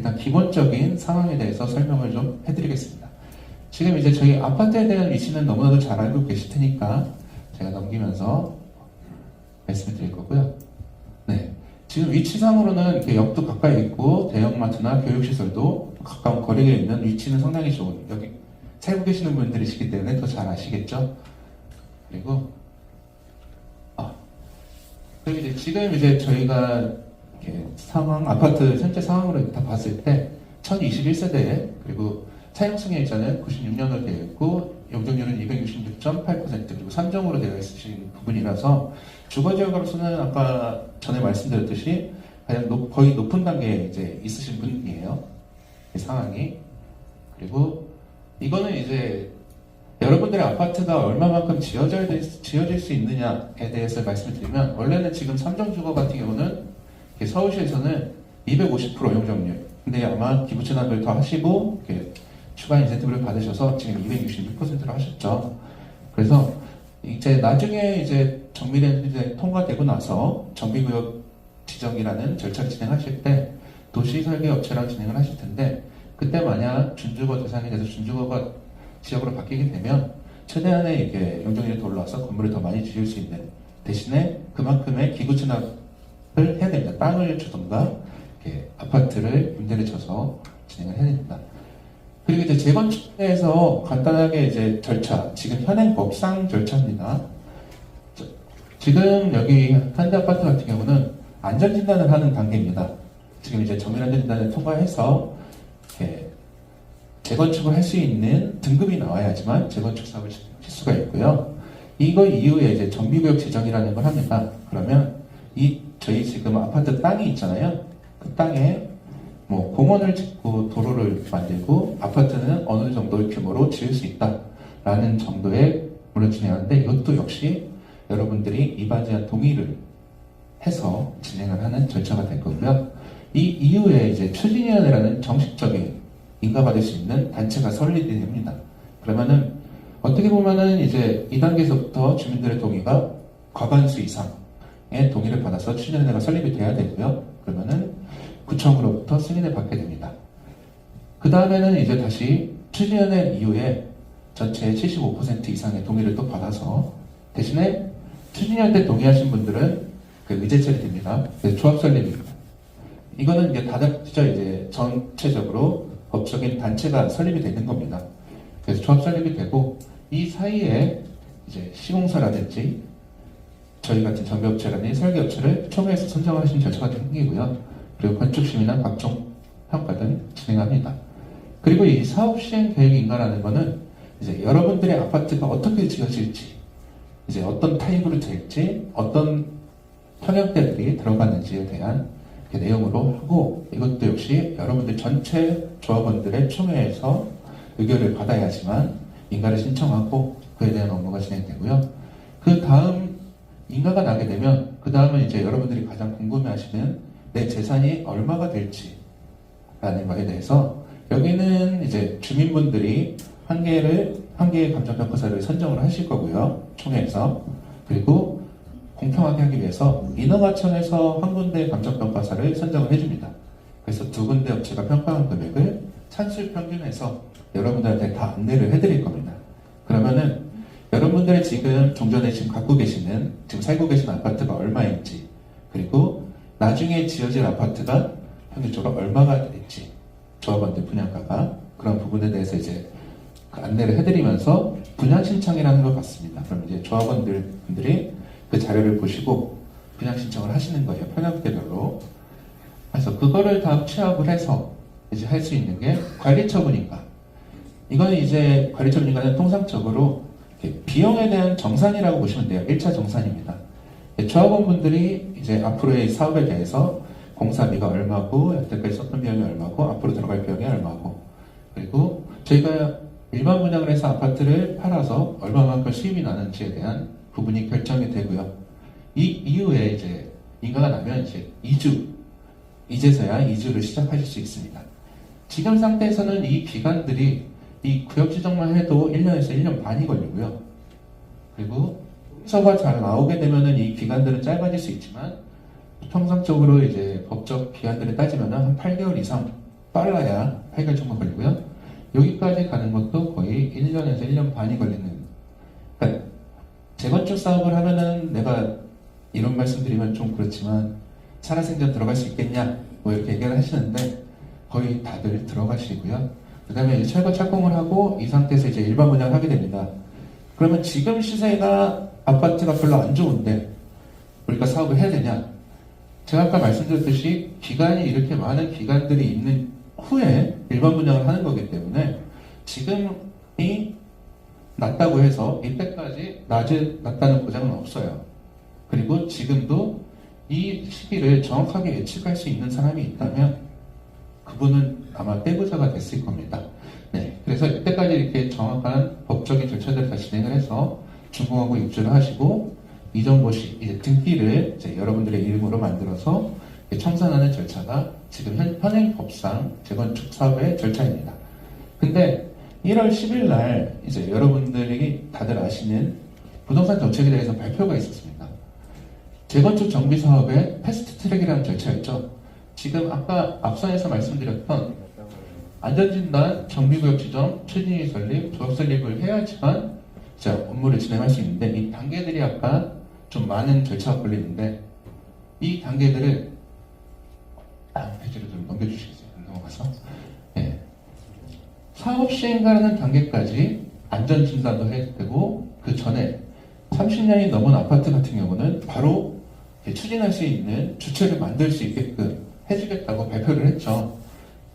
일단 기본적인 상황에 대해서 설명을 좀 해드리겠습니다. 지금 이제 저희 아파트에 대한 위치는 너무나도 잘 알고 계실 테니까 제가 넘기면서 말씀을 드릴 거고요. 네. 지금 위치상으로는 이렇게 역도 가까이 있고 대형마트나 교육시설도 가까운 거리에 있는 위치는 상당히 좋은, 여기 살고 계시는 분들이시기 때문에 더 잘 아시겠죠? 그리고 이제 지금 이제 저희가 상황, 아파트 현재 상황으로 다 봤을 때 1021세대 그리고 사용승인 일자는 96년으로 되어 있고 용적률은 266.8% 그리고 3종으로 되어 있으신 부분이라서 주거지역으로서는 아까 전에 말씀드렸듯이 가장 거의 높은 단계에 이제 있으신 분이에요. 이 상황이. 그리고 이거는 이제 여러분들의 아파트가 얼마만큼 지어질 수 있느냐에 대해서 말씀을 드리면, 원래는 지금 3종 주거 같은 경우는 서울시에서는 250% 용적률, 근데 아마 기부 체납을 더 하시고 추가 인센티브를 받으셔서 지금 266%로 하셨죠. 그래서 이제 나중에 이제 정비례 통과되고 나서 정비구역 지정이라는 절차를 진행하실 때 도시설계업체랑 진행을 하실 텐데, 그때 만약 준주거 대상이 돼서 준주거가 지역으로 바뀌게 되면 최대한의 이렇게 용적률이 더 올라와서 건물을 더 많이 지을 수 있는 대신에 그만큼의 기부 체납을 해야 됩니다. 땅을 주던가 아파트를 임대를 쳐서 진행을 해야 됩니다. 그리고 이제 재건축에서 간단하게 이제 절차, 지금 현행 법상 절차입니다. 지금 여기 현대아파트 같은 경우는 안전진단을 하는 단계입니다. 지금 이제 정밀안전진단을 통과해서 재건축을 할 수 있는 등급이 나와야지만 재건축 사업을 할 수가 있고요. 이거 이후에 이제 정비구역 지정이라는 걸 합니다. 그러면 저희 지금 아파트 땅이 있잖아요. 그 땅에 뭐 공원을 짓고 도로를 만들고 아파트는 어느 정도의 규모로 지을 수 있다라는 정도의 물론 진행하는데, 이것도 역시 여러분들이 이바지한 동의를 해서 진행을 하는 절차가 될 거고요. 이 이후에 이제 추진위원회라는 정식적인 인가받을 수 있는 단체가 설립이 됩니다. 그러면은 어떻게 보면은 이제 2단계에서부터 주민들의 동의가 과반수 이상의 동의를 받아서 추진위원회가 설립이 돼야 되고요. 그러면은 구청으로부터 승인을 받게 됩니다. 그 다음에는 이제 다시 추진위원회 이후에 전체 75% 이상의 동의를 또 받아서, 대신에 추진위원회 동의하신 분들은 의제 처리됩니다. 조합 설립입니다. 이거는 이제 다닥져 이제 전체적으로 법적인 단체가 설립이 되는 겁니다. 그래서 조합 설립이 되고, 이 사이에 이제 시공사라든지 저희 같은 정비업체라든지 설계업체를 총회에서 선정하시는 절차가 생기고요. 그리고 건축심의나 각종 평가 등 진행합니다. 그리고 이 사업 시행 계획 인가라는 거는 이제 여러분들의 아파트가 어떻게 지어질지, 이제 어떤 타입으로 될지, 어떤 평형대들이 들어가는지에 대한 내용으로 하고, 이것도 역시 여러분들 전체 조합원들의 총회에서 의견을 받아야지만 인가를 신청하고 그에 대한 업무가 진행되고요. 그 다음 인가가 나게 되면 그 다음은 이제 여러분들이 가장 궁금해하시는 내 재산이 얼마가 될지라는 것에 대해서, 여기는 이제 주민분들이 한 개의 감정평가사를 선정을 하실 거고요, 총회에서. 그리고 공평하게 하기 위해서 인허가청에서 한 군데의 감정평가사를 선정을 해줍니다. 그래서 두 군데 업체가 평가한 금액을 산술 평균해서 여러분들한테 다 안내를 해드릴 겁니다. 그러면은 여러분들의 지금 종전에 지금 갖고 계시는, 지금 살고 계신 아파트가 얼마인지, 그리고 나중에 지어질 아파트가 평균적으로 얼마가 될지, 조합원들 분양가가, 그런 부분에 대해서 이제 안내를 해드리면서 분양신청이라는 걸 받습니다. 그럼 이제 조합원들이 그 자료를 보시고 분양 신청을 하시는 거예요. 평형대별로. 그래서 그거를 다 취합을 해서 이제 할 수 있는 게 관리처분인가. 이거는 이제 관리처분인가는 통상적으로 비용에 대한 정산이라고 보시면 돼요. 1차 정산입니다. 조합원분들이 이제 앞으로의 사업에 대해서 공사비가 얼마고, 여태까지 썼던 비용이 얼마고, 앞으로 들어갈 비용이 얼마고, 그리고 저희가 일반 분양을 해서 아파트를 팔아서 얼마만큼 수입이 나는지에 대한 부분이 결정이 되고요. 이 이후에 이제 인가가 나면 이제 이제서야 이주를 시작하실 수 있습니다. 지금 상태에서는 이 기간들이 이 구역 지정만 해도 1년에서 1년 반이 걸리고요. 그리고 서가 잘 나오게 되면은 이 기간들은 짧아질 수 있지만, 통상적으로 이제 법적 기한들을 따지면은 한 8개월 이상 빨라야 8개월 정도 걸리고요. 여기까지 가는 것도 거의 1년에서 1년 반이 걸리는. 그러니까 재건축 사업을 하면은 내가 이런 말씀 드리면 좀 그렇지만 살아생전 들어갈 수 있겠냐 뭐 이렇게 얘기를 하시는데 거의 다들 들어가시고요. 그 다음에 이제 철거 착공을 하고 이 상태에서 이제 일반 분양을 하게 됩니다. 그러면 지금 시세가 아파트가 별로 안 좋은데 우리가 사업을 해야 되냐? 제가 아까 말씀드렸듯이 기간이 이렇게 많은 기간들이 있는 후에 일반 분양을 하는 거기 때문에 지금이 낮다고 해서 이때까지 낮다는 보장은 없어요. 그리고 지금도 이 시기를 정확하게 예측할 수 있는 사람이 있다면 그분은 아마 떼부자가 됐을 겁니다. 네, 그래서 이때까지 이렇게 정확한 법적인 절차들을 다 진행을 해서 준공하고 입주를 하시고 이전고시 이제 등기를 이제 여러분들의 이름으로 만들어서 청산하는 절차가 지금 현행법상 재건축 사업의 절차입니다. 근데 1월 10일 날 이제 여러분들이 다들 아시는 부동산 정책에 대해서 발표가 있었습니다. 재건축 정비 사업의 패스트 트랙이라는 절차였죠. 지금 아까 앞선에서 말씀드렸던 안전진단, 정비구역 지정, 추진위 설립, 조합 설립을 해야지만 업무를 진행할 수 있는데 이 단계들이 아까 좀 많은 절차가 걸리는데 이 단계들을 페이지를 좀 넘겨주시겠어요? 넘어가서 네. 사업 시행하는 단계까지 안전진단도 해야 되고 그 전에 30년이 넘은 아파트 같은 경우는 바로 추진할 수 있는 주체를 만들 수 있게끔 해주겠다고 발표를 했죠.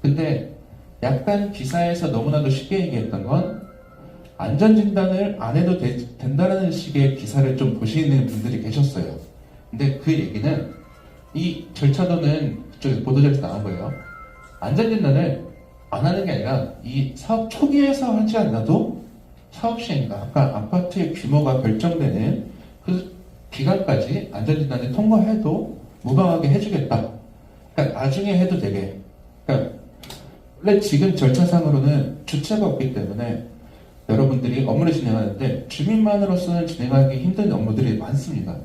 근데 약간 기사에서 너무나도 쉽게 얘기했던 건 안전진단을 안 해도 된다는 식의 기사를 좀 보시는 분들이 계셨어요. 근데 그 얘기는 이 절차도는 그쪽에서 보도자료에서 나온 거예요. 안전진단을 안 하는 게 아니라 이 사업 초기에서 하지 않아도 사업 시행과 아까 아파트의 규모가 결정되는 그 기간까지 안전진단을 통과해도 무방하게 해주겠다. 그러니까 나중에 해도 되게. 그러니까 원래 지금 절차상으로는 주체가 없기 때문에 여러분들이 업무를 진행하는데 주민만으로서는 진행하기 힘든 업무들이 많습니다.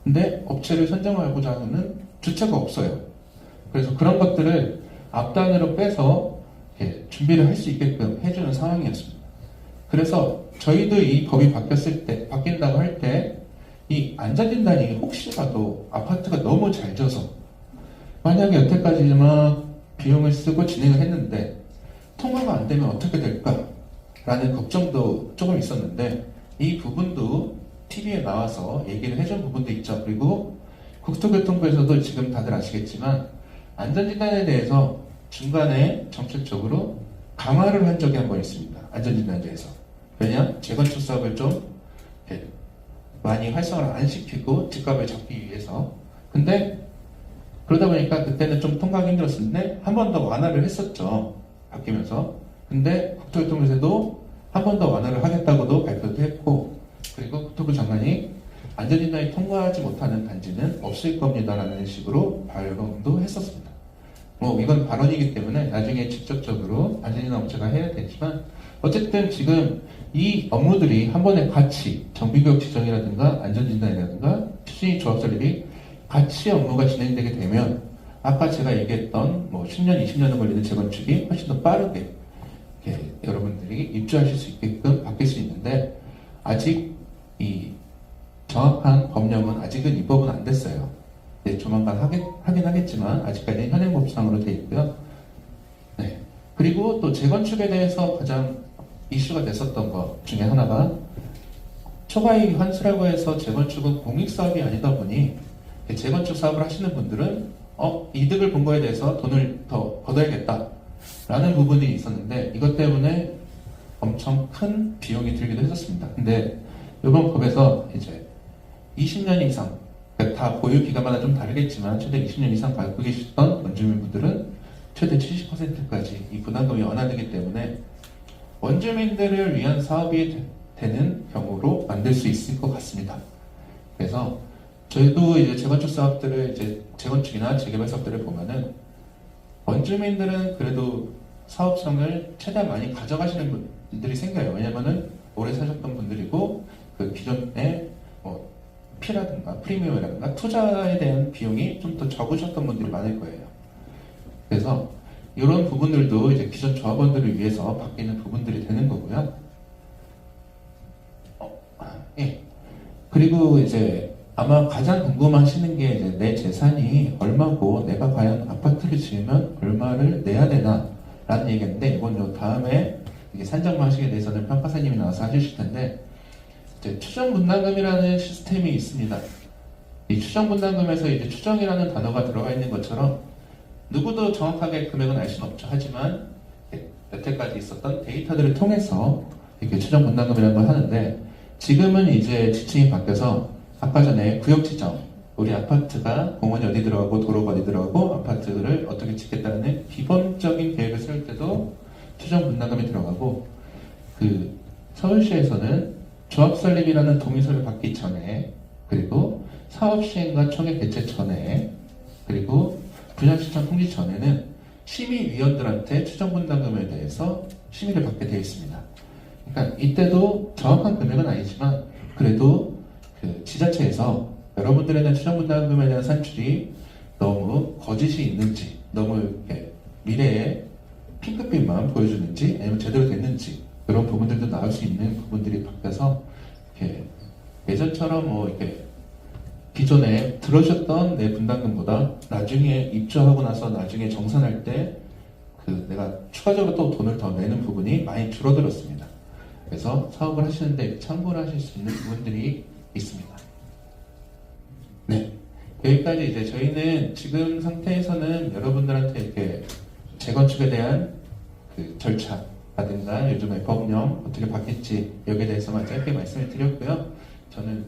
근데 업체를 선정하고자 하는 주체가 없어요. 그래서 그런 것들을 앞단으로 빼서 준비를 할 수 있게끔 해주는 상황이었습니다. 그래서 저희도 이 법이 바뀐다고 할 때 이 안전진단이 혹시라도 아파트가 너무 잘 져서 만약에 여태까지만 비용을 쓰고 진행을 했는데 통과가 안 되면 어떻게 될까? 라는 걱정도 조금 있었는데 이 부분도 TV에 나와서 얘기를 해준 부분도 있죠. 그리고 국토교통부에서도 지금 다들 아시겠지만 안전진단에 대해서 중간에 정책적으로 강화를 한 적이 한 번 있습니다. 안전진단에 대해서. 왜냐? 재건축 사업을 좀 많이 활성화를 안 시키고 집값을 잡기 위해서. 근데 그러다 보니까 그때는 좀 통과하기 힘들었는데 한 번 더 완화를 했었죠. 바뀌면서. 근데 국토교통부에서도 한 번 더 완화를 하겠다고도 발표도 했고 그리고 국토부 장관이 안전진단이 통과하지 못하는 단지는 없을 겁니다라는 식으로 발언도 했었습니다. 뭐 이건 발언이기 때문에 나중에 직접적으로 안전진단 업체가 해야 되지만 어쨌든 지금 이 업무들이 한 번에 같이 정비구역 지정이라든가 안전진단이라든가 추진위 조합 설립이 같이 업무가 진행되게 되면 아까 제가 얘기했던 뭐 10년, 20년은 걸리는 재건축이 훨씬 더 빠르게 여러분들이 입주하실 수 있게끔 바뀔 수 있는데 아직 이 정확한 법령은 아직은 입법은 안 됐어요. 네, 조만간 하긴 하겠지만 아직까지는 현행법상으로 되어 있고요. 네. 그리고 또 재건축에 대해서 가장 이슈가 됐었던 것 중에 하나가 초과이익 환수라고 해서 재건축은 공익사업이 아니다 보니 재건축 사업을 하시는 분들은 이득을 본 거에 대해서 돈을 더 걷어야겠다 라는 부분이 있었는데 이것 때문에 엄청 큰 비용이 들기도 했었습니다. 근데 이번 법에서 이제 20년 이상 그러니까 다 보유 기간마다 좀 다르겠지만 최대 20년 이상 갖고 계셨던 원주민분들은 최대 70%까지 이 부담금이 완화되기 때문에 원주민들을 위한 사업이 되는 경우로 만들 수 있을 것 같습니다. 그래서 저희도 이제 재건축 사업들을 이제 재건축이나 재개발 사업들을 보면은 원주민들은 그래도 사업성을 최대한 많이 가져가시는 분들이 생겨요. 왜냐면은 오래 사셨던 분들이고 그 기존에 뭐 피라든가 프리미엄이라든가 투자에 대한 비용이 좀 더 적으셨던 분들이 많을 거예요. 그래서 이런 부분들도 이제 기존 조합원들을 위해서 바뀌는 부분들이 되는 거고요. 예. 그리고 이제 아마 가장 궁금하시는 게 이제 내 재산이 얼마고 내가 과연 아파트를 지으면 얼마를 내야 되나 라는 얘기인데, 이건 요 다음에 이게 산정 방식에 대해서는 평가사님이 나와서 해주실 텐데, 이제 추정 분담금이라는 시스템이 있습니다. 이 추정 분담금에서 이제 추정이라는 단어가 들어가 있는 것처럼 누구도 정확하게 금액은 알 수는 없죠. 하지만 여태까지 있었던 데이터들을 통해서 이렇게 추정 분담금이라는 걸 하는데, 지금은 이제 지층이 바뀌어서 아까 전에 구역 지정, 우리 아파트가 공원이 어디 들어가고 도로가 어디 들어가고 아파트를 어떻게 짓겠다는 기본적인 계획을 세울 때도 추정 분담금이 들어가고, 그 서울시에서는 조합 설립이라는 동의서를 받기 전에, 그리고 사업 시행과 총회 개최 전에, 그리고 분양 신청 통지 전에는 심의위원들한테 추정 분담금에 대해서 심의를 받게 되어 있습니다. 그러니까 이때도 정확한 금액은 아니지만 그래도 그 지자체에서 여러분들에 대한 추정 분담금에 대한 산출이 너무 거짓이 있는지, 너무 이렇게 미래에 핑크빛만 보여주는지, 아니면 제대로 됐는지, 그런 부분들도 나올 수 있는 부분들이 바뀌어서 이렇게 예전처럼 뭐 이렇게 기존에 들어주셨던 내 분담금보다 나중에 입주하고 나서 나중에 정산할 때 그 내가 추가적으로 또 돈을 더 내는 부분이 많이 줄어들었습니다. 그래서 사업을 하시는데 참고를 하실 수 있는 부분들이 있습니다. 네, 여기까지 이제 저희는 지금 상태에서는 여러분들한테 이렇게 재건축에 대한 그 절차라든가 요즘에 법령 어떻게 바뀔지 여기에 대해서만 짧게 말씀을 드렸고요. 저는